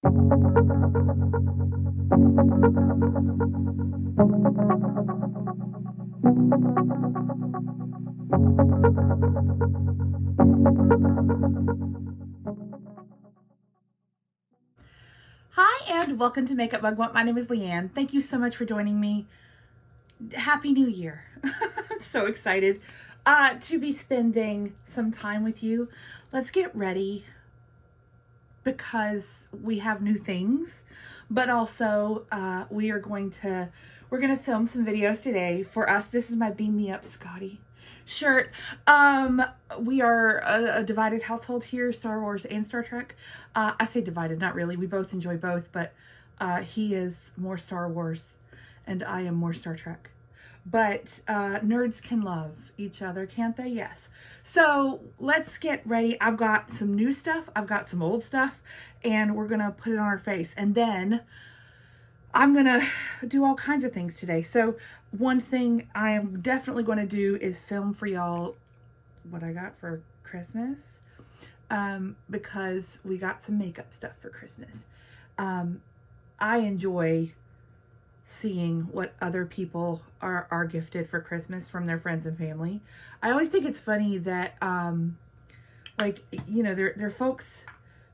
Hi and welcome to Makeup Mugwump. My name is Leanne. Thank you so much for joining me. Happy New Year. I'm so excited to be spending some time with you. Let's get ready because we have new things, but also we're going to film some videos today. For us, this is my Beam Me Up Scotty shirt. We are a divided household here, Star Wars and Star Trek. I say divided, not really. We both enjoy both, but he is more Star Wars and I am more Star Trek. But nerds can love each other, can't they? Yes. So let's get ready. I've got some new stuff. I've got some old stuff, and we're going to put it on our face. And then I'm going to do all kinds of things today. So one thing I am definitely going to do is film for y'all what I got for Christmas, because we got some makeup stuff for Christmas. I enjoy seeing what other people are gifted for Christmas from their friends and family. I always think it's funny that, like, you know, there are folks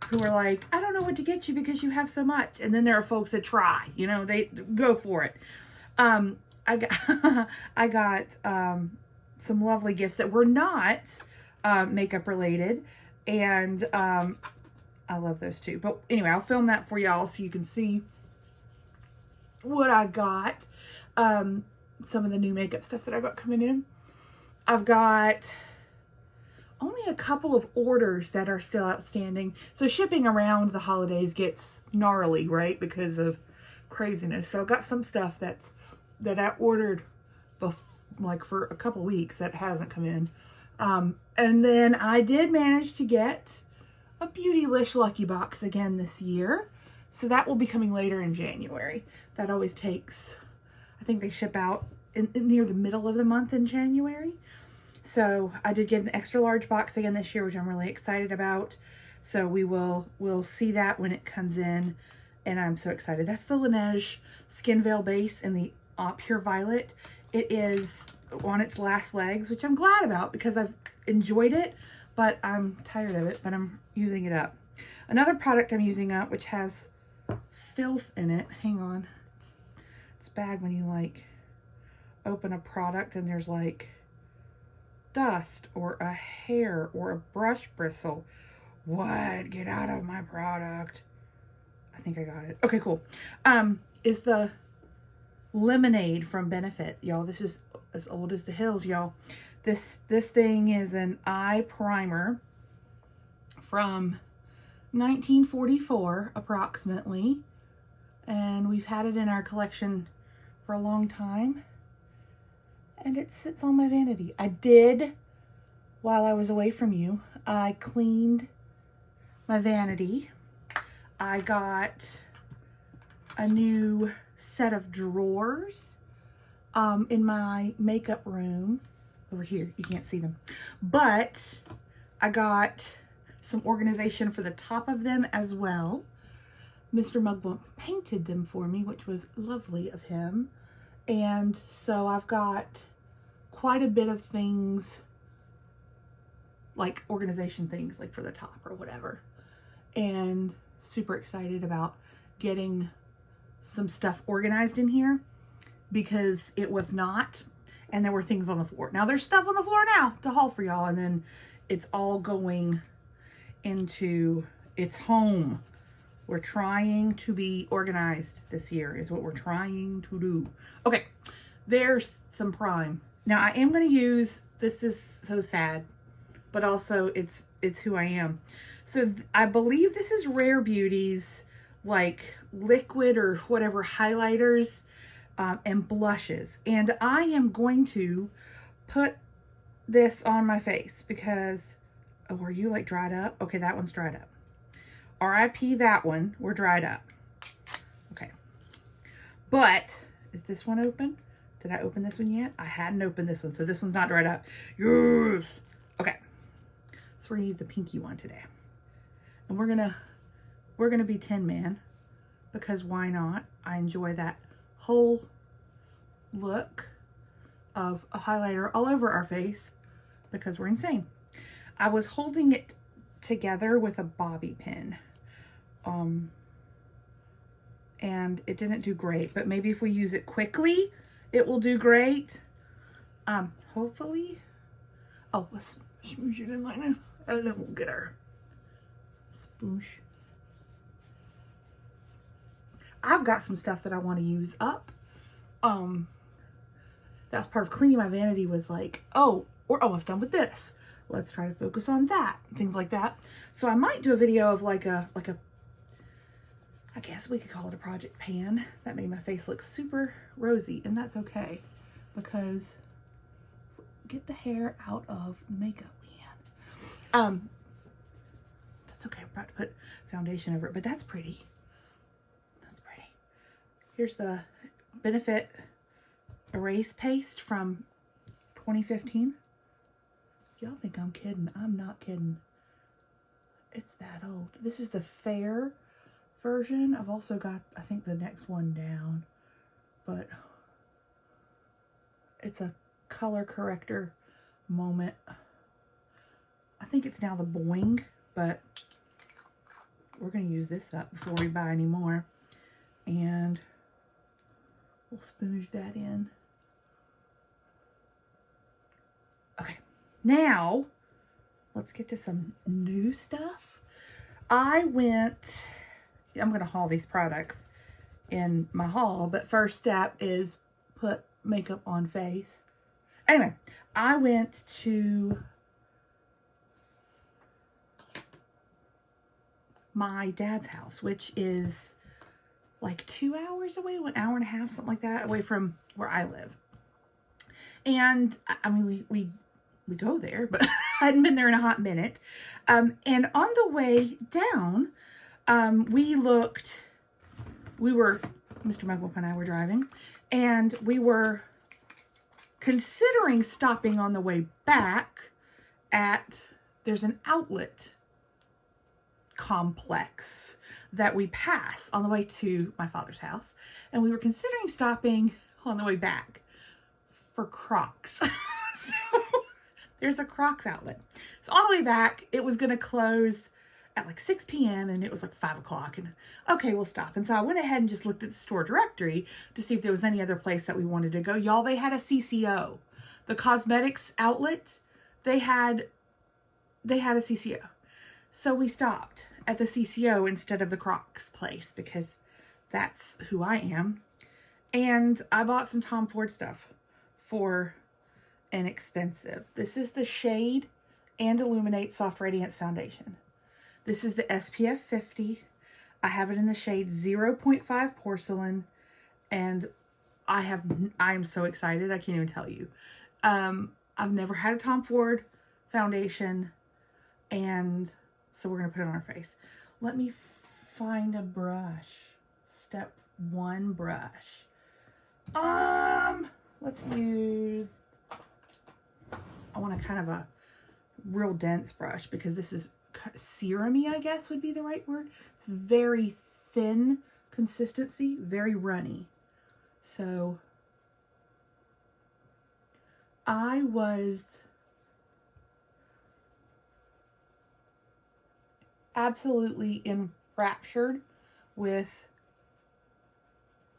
who are like, I don't know what to get you because you have so much. And then there are folks that try, you know, they go for it. I got some lovely gifts that were not makeup related. And I love those too. But anyway, I'll film that for y'all so you can see what I got. Some of the new makeup stuff that I got coming in. I've got only a couple of orders that are still outstanding. So shipping around the holidays gets gnarly, right? Because of craziness. So I've got some stuff that I ordered like for a couple weeks that hasn't come in. And then I did manage to get a Beautylish Lucky Box again this year. So that will be coming later in January. That always takes, I think they ship out near the middle of the month in January. So I did get an extra large box again this year, which I'm really excited about. So we'll see that when it comes in, and I'm so excited. That's the Laneige Skin Veil Base in the Pure Violet. It is on its last legs, which I'm glad about because I've enjoyed it, but I'm tired of it, but I'm using it up. Another product I'm using up, which has filth in it. Hang on. It's bad when you like open a product and there's like dust or a hair or a brush bristle. What? Get out of my product. I think I got it. Okay, cool. Is the Lemonade from Benefit, y'all. This is as old as the hills, y'all. This thing is an eye primer from 1944 approximately, and we've had it in our collection for a long time, and it sits on my vanity. I did, while I was away from you, I cleaned my vanity. I got a new set of drawers in my makeup room over here. You can't see them, but I got some organization for the top of them as well. Mr. Mugwump painted them for me, which was lovely of him. And so I've got quite a bit of things, like organization things, like for the top or whatever. And super excited about getting some stuff organized in here because it was not, and there were things on the floor. Now there's stuff on the floor now to haul for y'all, and then it's all going into its home. We're trying to be organized this year is what we're trying to do. Okay, there's some prime. Now I am going to use, this is so sad, but also it's who I am. So I believe this is Rare Beauty's like liquid or whatever highlighters and blushes. And I am going to put this on my face because, oh, are you like dried up? Okay, that one's dried up. RIP that one, we're dried up. Okay. But, is this one open? Did I open this one yet? I hadn't opened this one, so this one's not dried up. Yes! Okay. So we're gonna use the pinky one today. And we're gonna we're going to be Tin Man, because why not? I enjoy that whole look of a highlighter all over our face because we're insane. I was holding it together with a bobby pin. And it didn't do great, but maybe if we use it quickly, it will do great. Hopefully. Oh, let's smoosh it in like that. And then we'll get our spoosh. I've got some stuff that I want to use up. That's part of cleaning my vanity, was like, oh, we're almost done with this. Let's try to focus on that. Things like that. So I might do a video of like a I guess we could call it a project pan. That made my face look super rosy, and that's okay because get the hair out of the makeup, Leanne. That's okay. We're about to put foundation over it, but that's pretty. That's pretty. Here's the Benefit Erase Paste from 2015. Y'all think I'm kidding. I'm not kidding. It's that old. This is the fair version. I've also got, I think, the next one down, but it's a color corrector moment. I think it's now the Boing, but we're going to use this up before we buy any more, and we'll spooge that in. Okay, now let's get to some new stuff. I'm going to haul these products in my haul, but first step is put makeup on face. Anyway, I went to my dad's house, which is like 2 hours away, 1 hour and a half, something like that, away from where I live. And I mean, we go there, but I hadn't been there in a hot minute. And on the way down, Mr. Mugwump and I were driving, and we were considering stopping on the way back at, there's an outlet complex that we pass on the way to my father's house, and we were considering stopping on the way back for Crocs. So there's a Crocs outlet. So on the way back, it was going to close at like 6 p.m. and it was like 5 o'clock, and okay, we'll stop. And so I went ahead and just looked at the store directory to see if there was any other place that we wanted to go. Y'all, they had a CCO. The cosmetics outlet, they had a CCO. So we stopped at the CCO instead of the Crocs place because that's who I am. And I bought some Tom Ford stuff for inexpensive. This is the Shade and Illuminate Soft Radiance Foundation. This is the SPF 50. I have it in the shade 0.5 Porcelain, and I am so excited. I can't even tell you. I've never had a Tom Ford foundation, and so we're going to put it on our face. Let me find a brush. Step 1 brush. Let's use, I want a kind of a real dense brush because this is serum-y, I guess would be the right word. It's very thin consistency, very runny. So I was absolutely enraptured with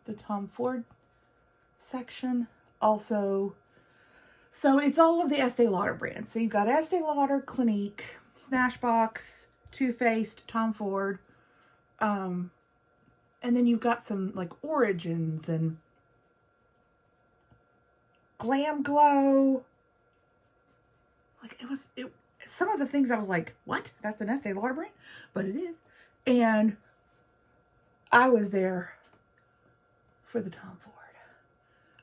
the Tom Ford section. Also, so it's all of the Estee Lauder brands. So you've got Estee Lauder, Clinique, Smashbox, Too Faced, Tom Ford, and then you've got some like Origins and Glam Glow. Like some of the things I was like, what? That's an Estee Lauder brand? But it is. And I was there for the Tom Ford.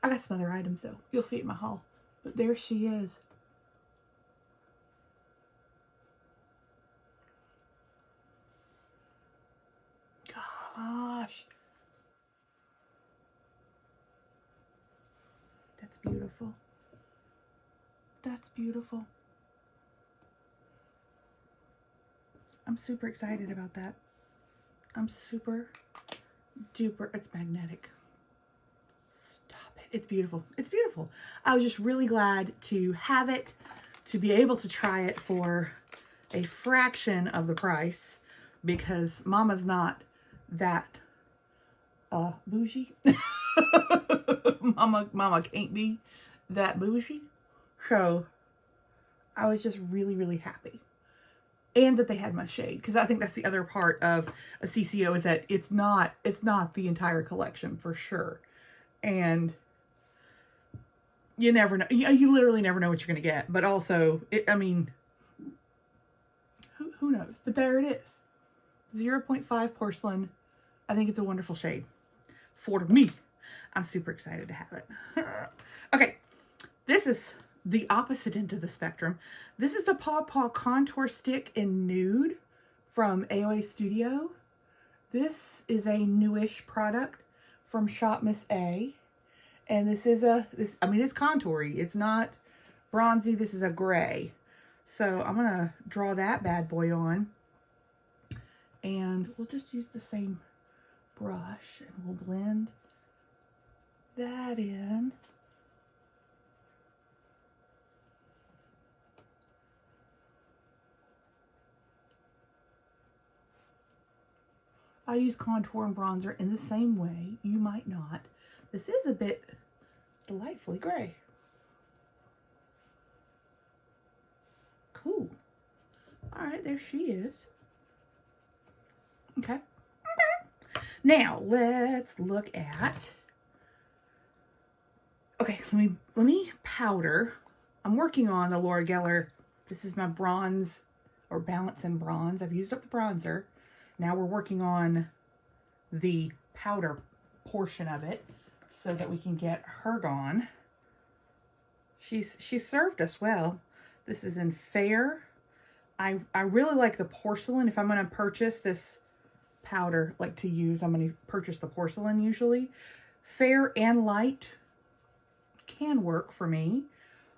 I got some other items though. You'll see it in my haul. But there she is. Gosh. That's beautiful. That's beautiful. I'm super excited about that. I'm super duper, it's magnetic. Stop it. It's beautiful. It's beautiful. I was just really glad to have it, to be able to try it for a fraction of the price, because Mama's not that bougie. Mama can't be that bougie. So I was just really, really happy. And that they had my shade, because I think that's the other part of a CCO, is that it's not the entire collection for sure. And you never know. You literally never know what you're going to get. But also, I mean, who knows? But there it is. 0.5 porcelain. I think it's a wonderful shade for me. I'm super excited to have it. Okay, this is the opposite end of the spectrum. This is the Paw Paw Contour Stick in Nude from AOA Studio. This is a newish product from Shop Miss A. And this is I mean, it's contoury. It's not bronzy. This is a gray. So I'm going to draw that bad boy on. And we'll just use the same brush and we'll blend that in. I use contour and bronzer in the same way. You might not. This is a bit delightfully gray. Cool. All right, there she is. Okay. Now let's look at. Okay, let me powder. I'm working on the Laura Geller. This is my bronze or balance in bronze. I've used up the bronzer. Now we're working on the powder portion of it so that we can get her gone. She's served us well. This is in Fair. I really like the porcelain. If I'm going to purchase this powder like to use, I'm going to purchase the porcelain usually. Fair and light can work for me,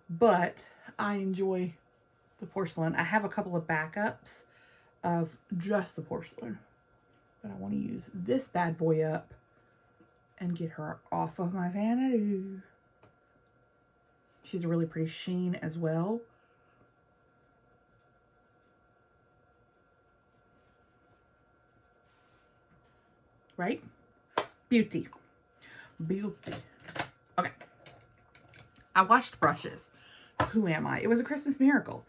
but I enjoy the porcelain. I have a couple of backups of just the porcelain, but I want to use this bad boy up and get her off of my vanity. She's a really pretty sheen as well. Right? Beauty. Beauty. Okay. I washed brushes. Who am I? It was a Christmas miracle.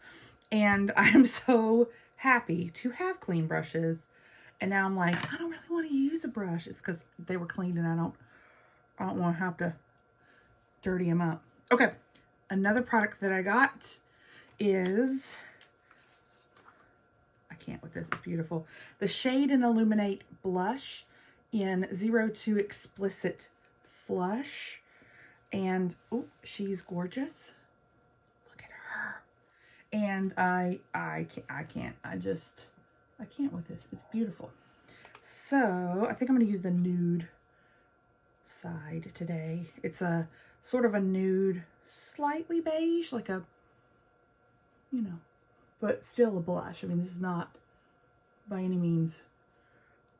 And I am so happy to have clean brushes. And now I'm like, I don't really want to use a brush. It's because they were clean and I don't want to have to dirty them up. Okay. Another product that I got is, I can't with this, it's beautiful. The Shade and Illuminate Blush in 02 Explicit Flush. And, oh, she's gorgeous. Look at her. And I can't with this. It's beautiful. So I think I'm going to use the nude side today. It's a sort of a nude, slightly beige, like a, you know, but still a blush. I mean, this is not by any means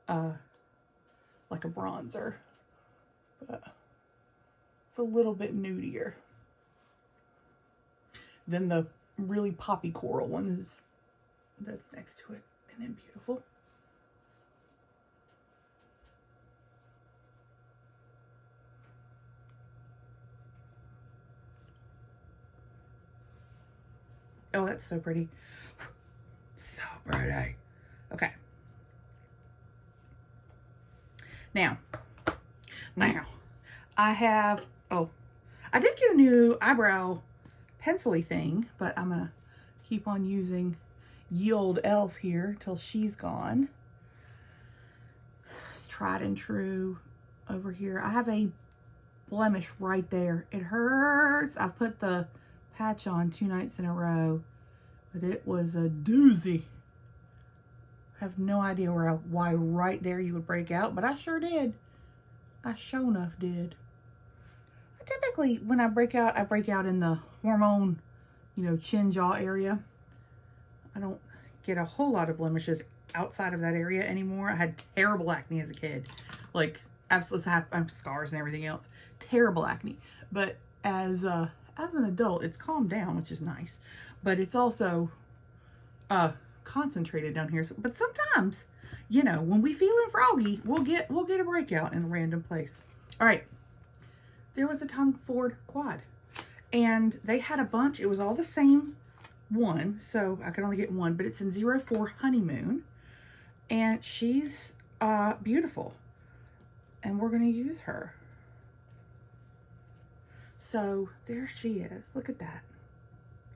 like a bronzer, but it's a little bit nudier than the really poppy coral one that's next to it. And then beautiful. Oh, that's so pretty. So pretty. Okay. Now, I have, oh, I did get a new eyebrow pencil-y thing, but I'm going to keep on using Ye Olde Elf here till she's gone. It's tried and true over here. I have a blemish right there. It hurts. I've put the patch on 2 nights in a row, but it was a doozy. I have no idea why right there you would break out, but I sure did. I sure enough did. Typically, when I break out in the hormone, you know, chin jaw area. I don't get a whole lot of blemishes outside of that area anymore. I had terrible acne as a kid, like absolutely, I have scars and everything else, terrible acne. But as an adult, it's calmed down, which is nice. But it's also concentrated down here. So, but sometimes, you know, when we feeling froggy, we'll get a breakout in a random place. All right, there was a Tom Ford quad, and they had a bunch. It was all the same one, so I could only get one, but it's in 04 Honeymoon, and she's beautiful, and we're going to use her. So there she is. Look at that.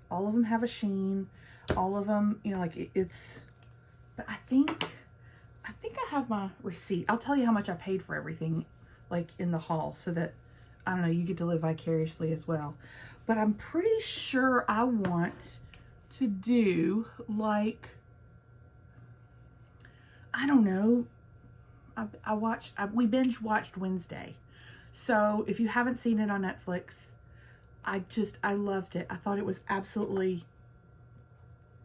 All of them have a sheen. All of them, you know, like it's, but I think I have my receipt. I'll tell you how much I paid for everything, like in the haul, so that, I don't know, you get to live vicariously as well. But I'm pretty sure I want to do, like, I don't know, we binge watched Wednesday. So if you haven't seen it on Netflix, I loved it. I thought it was absolutely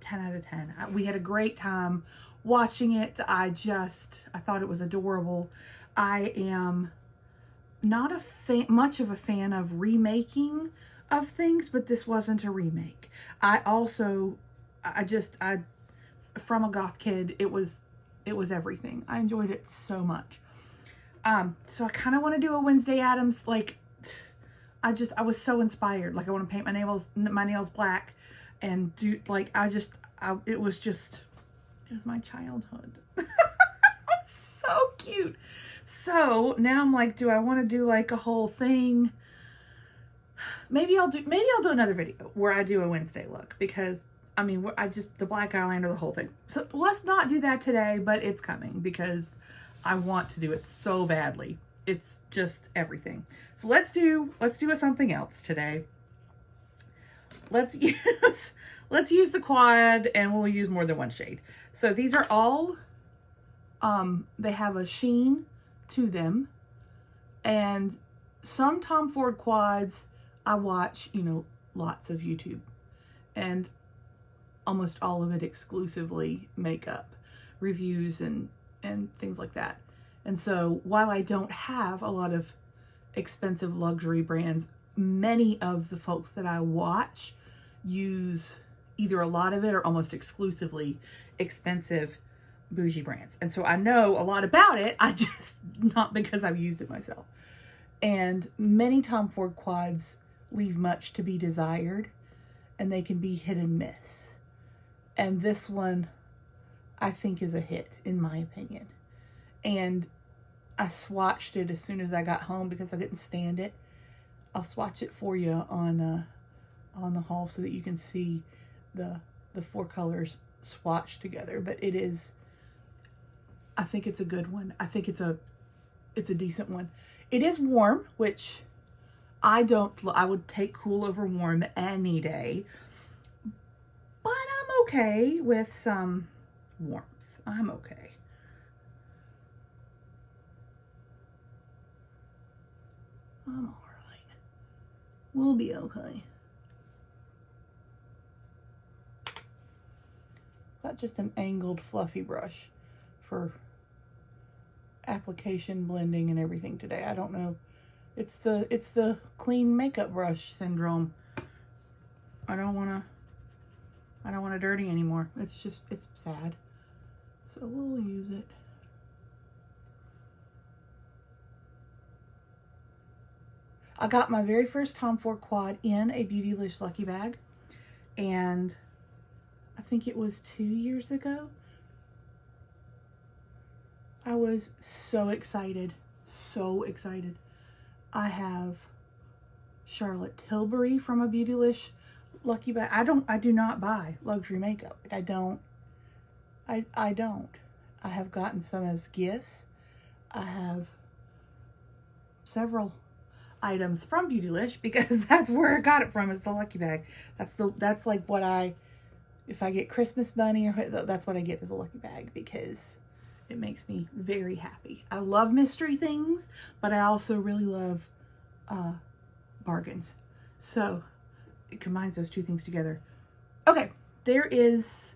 10 out of 10. We had a great time watching it. I thought it was adorable. I am not much of a fan of remaking of things, but this wasn't a remake. From a goth kid, it was everything. I enjoyed it so much. So I kind of want to do a Wednesday Addams, like, I was so inspired. Like, I want to paint my nails black and do, like, it was my childhood. So cute. So now I'm like, do I want to do like a whole thing? Maybe I'll do another video where I do a Wednesday look, because I mean, the black eyeliner, the whole thing. So let's not do that today, but it's coming because I want to do it so badly. It's just everything. So let's do something else today. Let's use the quad, and we'll use more than one shade. So these are all, they have a sheen to them, and some Tom Ford quads, I watch, you know, lots of YouTube, and almost all of it exclusively makeup reviews and things like that. And so while I don't have a lot of expensive luxury brands, many of the folks that I watch use either a lot of it or almost exclusively expensive bougie brands. And so I know a lot about it, not because I've used it myself. And many Tom Ford quads leave much to be desired, and they can be hit and miss. And this one, I think, is a hit, in my opinion. And I swatched it as soon as I got home because I didn't stand it. I'll swatch it for you on the haul so that you can see the four colors swatched together. But it is, I think it's a good one. I think it's a decent one. It is warm, which I would take cool over warm any day. But I'm okay with some warmth. I'm okay. I'm all right. We'll be okay. Got just an angled fluffy brush for application, blending, and everything today. I don't know. It's the clean makeup brush syndrome. I don't want to dirty anymore. It's sad. So we'll use it. I got my very first Tom Ford quad in a Beautylish Lucky Bag, and I think it was 2 years ago. I was so excited, so excited. I have Charlotte Tilbury from a Beautylish Lucky Bag. I do not buy luxury makeup. I don't. I have gotten some as gifts. I have several items from Beautylish because that's where I got it from, is the Lucky Bag. That's like what if I get Christmas money, or that's what I get, is a Lucky Bag, because it makes me very happy. I love mystery things, but I also really love bargains. So it combines those two things together. Okay, there is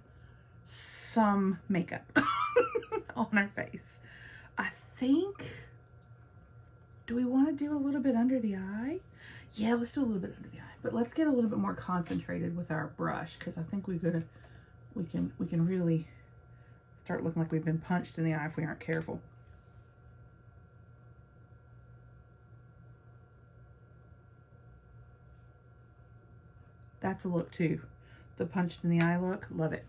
some makeup on our face. I think, do we want to do a little bit under the eye? Yeah, let's do a little bit under the eye, but let's get a little bit more concentrated with our brush, because I think we can really start looking like we've been punched in the eye if we aren't careful. That's a look too. The punched in the eye look, love it.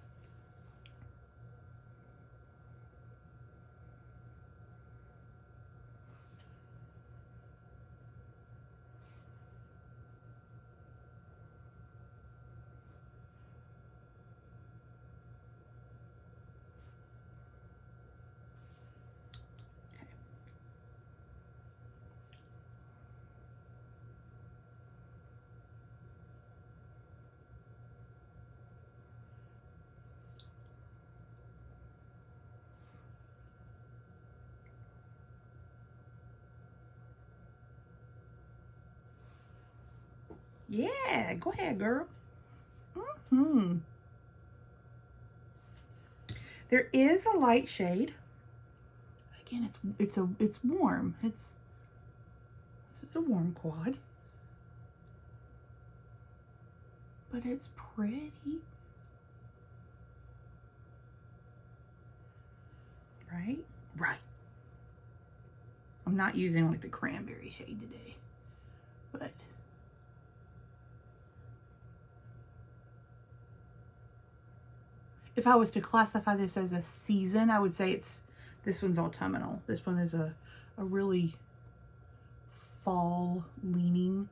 Yeah, go ahead, girl. There is a light shade. Again, it's warm. This is a warm quad, but it's pretty. Right? Right. I'm not using like the cranberry shade today, but if I was to classify this as a season, I would say this one's autumnal. This one is a really fall leaning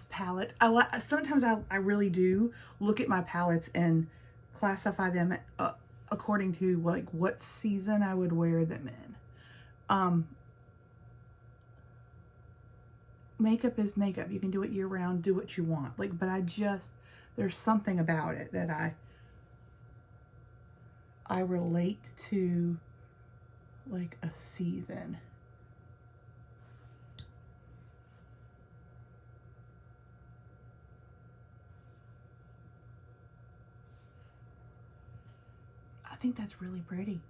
palette. Sometimes I really do look at my palettes and classify them according to like what season I would wear them in. Makeup is makeup. You can do it year round, do what you want. Like, but there's something about it that I relate to like a season. I think that's really pretty.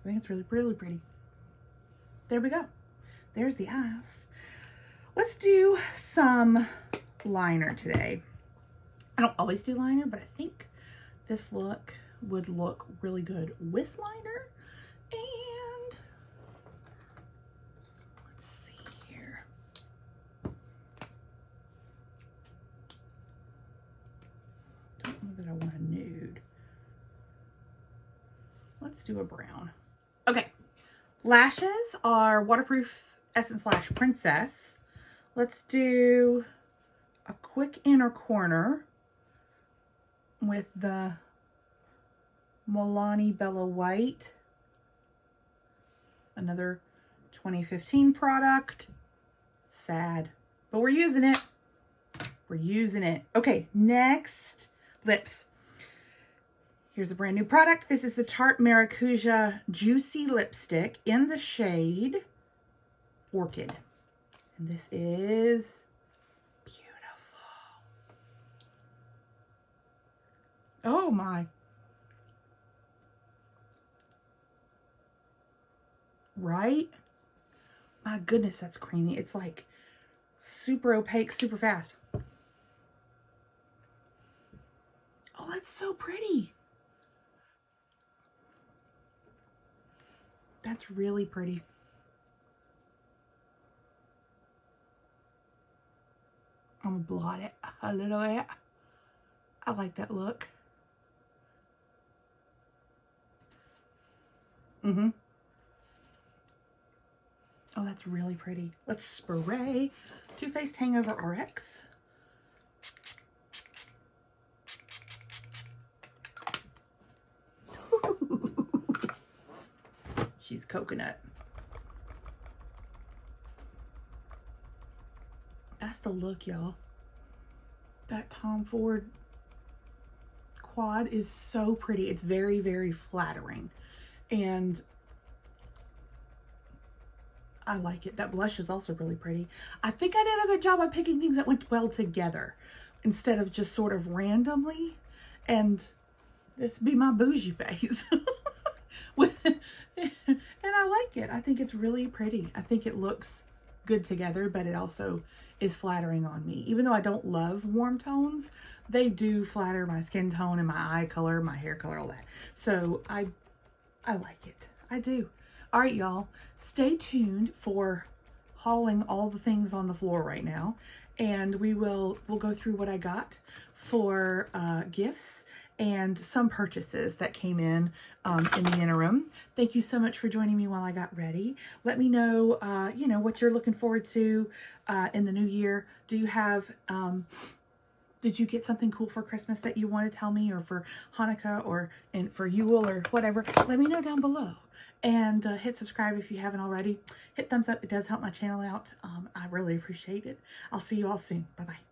I think it's really, really pretty. There we go. There's the eyes. Let's do some liner today. I don't always do liner, but I think this look would look really good with liner. And let's see here. Don't know that I want a nude. Let's do a brown. Okay, lashes are Waterproof Essence Lash Princess. Let's do a quick inner corner with the Milani Bella White, another 2015 product. Sad, but we're using it. We're using it. Okay, next, lips. Here's a brand new product. This is the Tarte Maracuja Juicy Lipstick in the shade Orchid. And this is beautiful. Oh my. Right? My goodness, that's creamy. It's like super opaque, super fast. Oh, that's so pretty. That's really pretty. I'm gonna blot it a little bit. I like that look. Oh, that's really pretty. Let's spray Too Faced Hangover RX. She's coconut. That's the look, y'all. That Tom Ford quad is so pretty. It's very, very flattering. And I like it. That blush is also really pretty. I think I did a good job of picking things that went well together instead of just sort of randomly. And this be my bougie face. And I like it. I think it's really pretty. I think it looks good together, but it also is flattering on me. Even though I don't love warm tones, they do flatter my skin tone and my eye color, my hair color, all that. So I like it. I do. All right, y'all. Stay tuned for hauling all the things on the floor right now. And we'll go through what I got for gifts and some purchases that came in the interim. Thank you so much for joining me while I got ready. Let me know, you know, what you're looking forward to in the new year. Do you have, did you get something cool for Christmas that you want to tell me, or for Hanukkah, or for Yule, or whatever? Let me know down below. And hit subscribe if you haven't already. Hit thumbs up. It does help my channel out. I really appreciate it. I'll see you all soon. Bye-bye.